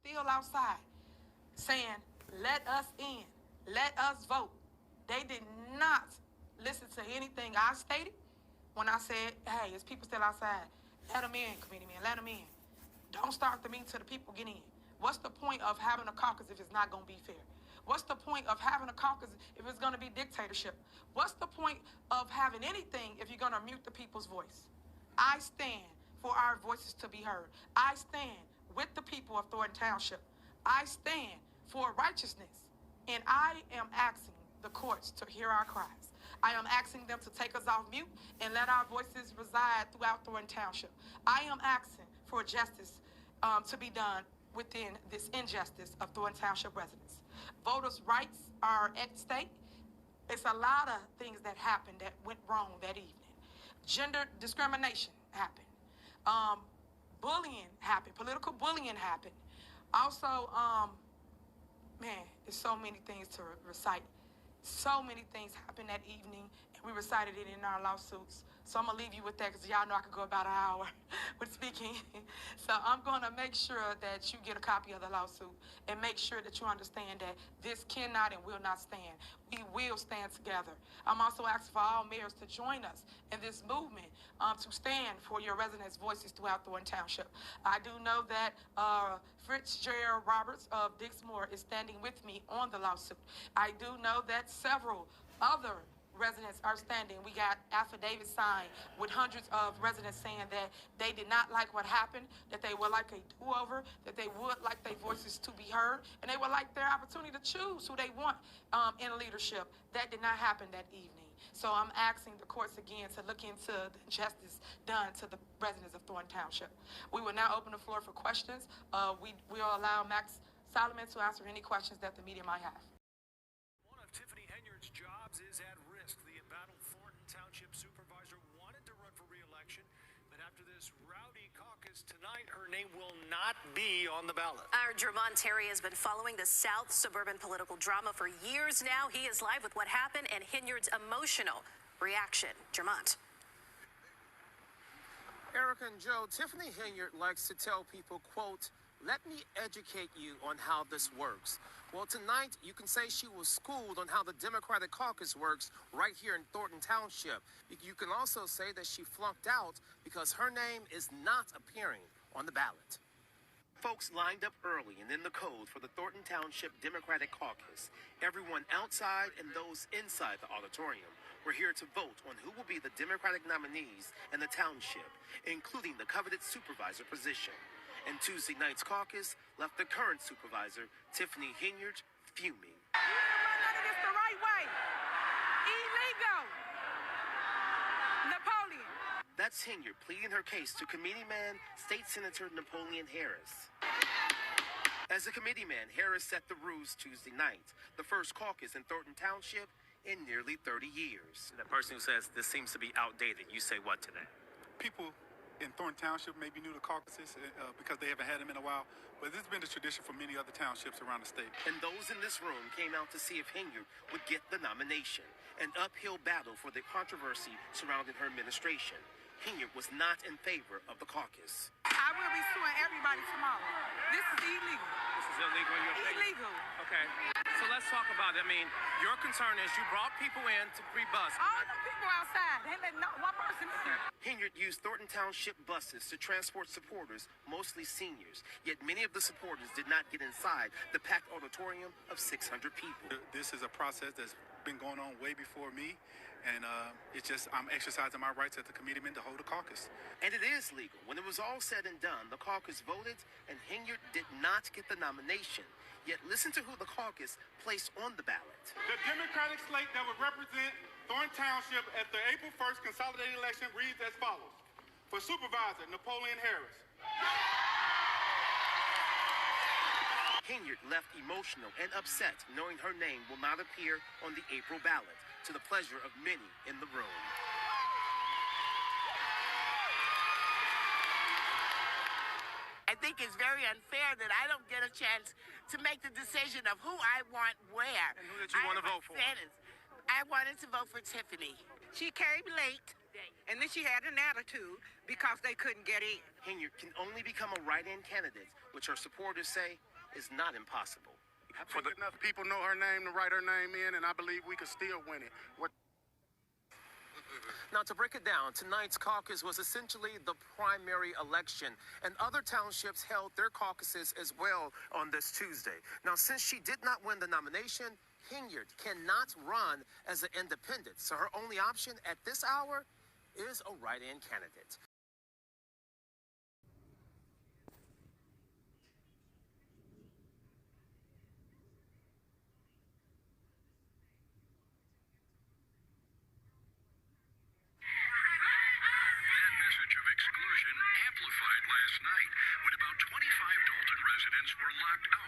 still outside saying, let us in, let us vote. They did not listen to anything I stated when I said, hey, there's people still outside. Let them in, committeeman, let them in. Don't start the meeting till the people get in. What's the point of having a caucus if it's not going to be fair? What's the point of having a caucus if it's going to be dictatorship? What's the point of having anything if you're going to mute the people's voice? I stand for our voices to be heard. I stand with the people of Thornton Township. I stand for righteousness. And I am asking the courts to hear our cries. I am asking them to take us off mute and let our voices reside throughout Thornton Township. I am asking for justice to be done within this injustice of Thornton Township residents. Voters' rights are at stake. It's a lot of things that happened that went wrong that evening. Gender discrimination happened. Bullying happened. Political bullying happened. Also, man, there's so many things to recite. So many things happened that evening, and we recited it in our lawsuits. So I'm going to leave you with that because y'all know I could go about an hour with speaking. So I'm going to make sure that you get a copy of the lawsuit and make sure that you understand that this cannot and will not stand. We will stand together. I'm also asking for all mayors to join us in this movement to stand for your residents' voices throughout Thornton Township. I do know that Fitzgerald Roberts of Dixmoor is standing with me on the lawsuit. I do know that several other residents are standing. We got affidavits signed with hundreds of residents saying that they did not like what happened, that they would like a do-over, that they would like their voices to be heard, and they would like their opportunity to choose who they want in leadership. That did not happen that evening. So I'm asking the courts again to look into the injustice done to the residents of Thornton Township. We will now open the floor for questions. We will allow Max Solomon to answer any questions that the media might have. One of Tiffany Henyard's jobs is at risk. The embattled Thornton Township Supervisor wanted to run for re-election, but after this rowdy caucus tonight, her name will not be on the ballot. Our Jermont Terry has been following the South suburban political drama for years now. He is live with what happened and Henyard's emotional reaction. Jermont. Erica and Joe, Tiffany Henyard likes to tell people, quote, "Let me educate you on how this works." Well, tonight, you can say she was schooled on how the Democratic caucus works right here in Thornton Township. You can also say that she flunked out because her name is not appearing on the ballot. Folks lined up early and in the cold for the Thornton Township Democratic caucus. Everyone outside and those inside the auditorium were here to vote on who will be the Democratic nominees in the township, including the coveted supervisor position. And Tuesday night's caucus left the current supervisor, Tiffany Henyard, fuming. You didn't run none of this the right way. Illegal. Napoleon. That's Henyard pleading her case to committeeman State Senator Napoleon Harris. As a committeeman, Harris set the rules Tuesday night, the first caucus in Thornton Township in nearly 30 years. The person who says this seems to be outdated, you say what to that? People in Thornton Township may be new to caucuses because they haven't had them in a while, but this has been the tradition for many other townships around the state. And those in this room came out to see if Henyard would get the nomination, an uphill battle for the controversy surrounding her administration. Henyard was not in favor of the caucus. I will be suing everybody tomorrow. This is illegal. This is illegal in your opinion? Illegal. Okay, so let's talk about it. I mean, your concern is you brought people in to free bus. All the people outside. They let not one person in. Henyard used Thornton Township buses to transport supporters, mostly seniors. Yet many of the supporters did not get inside the packed auditorium of 600 people. This is a process that's been going on way before me, and it's just I'm exercising my rights as the committeeman to hold a caucus. And it is legal. When it was all said and done, the caucus voted, and Henyard did not get the nomination. Yet listen to who the caucus placed on the ballot. The Democratic slate that would represent Thornton Township at the April 1st consolidated election reads as follows. For Supervisor, Napoleon Harris. Henyard left emotional and upset knowing her name will not appear on the April ballot, to the pleasure of many in the room. I think it's very unfair that I don't get a chance to make the decision of who I want where. And who did you want to vote for? I wanted to vote for Tiffany. She came late, and then she had an attitude because they couldn't get in. Henyard can only become a write-in candidate, which her supporters say is not impossible. I think enough people know her name to write her name in, and I believe we could still win it. Now, to break it down, tonight's caucus was essentially the primary election, and other townships held their caucuses as well on this Tuesday. Now, since she did not win the nomination, Henyard cannot run as an independent, so her only option at this hour is a write-in candidate. Message of exclusion amplified last night when about 25 Dalton residents were locked out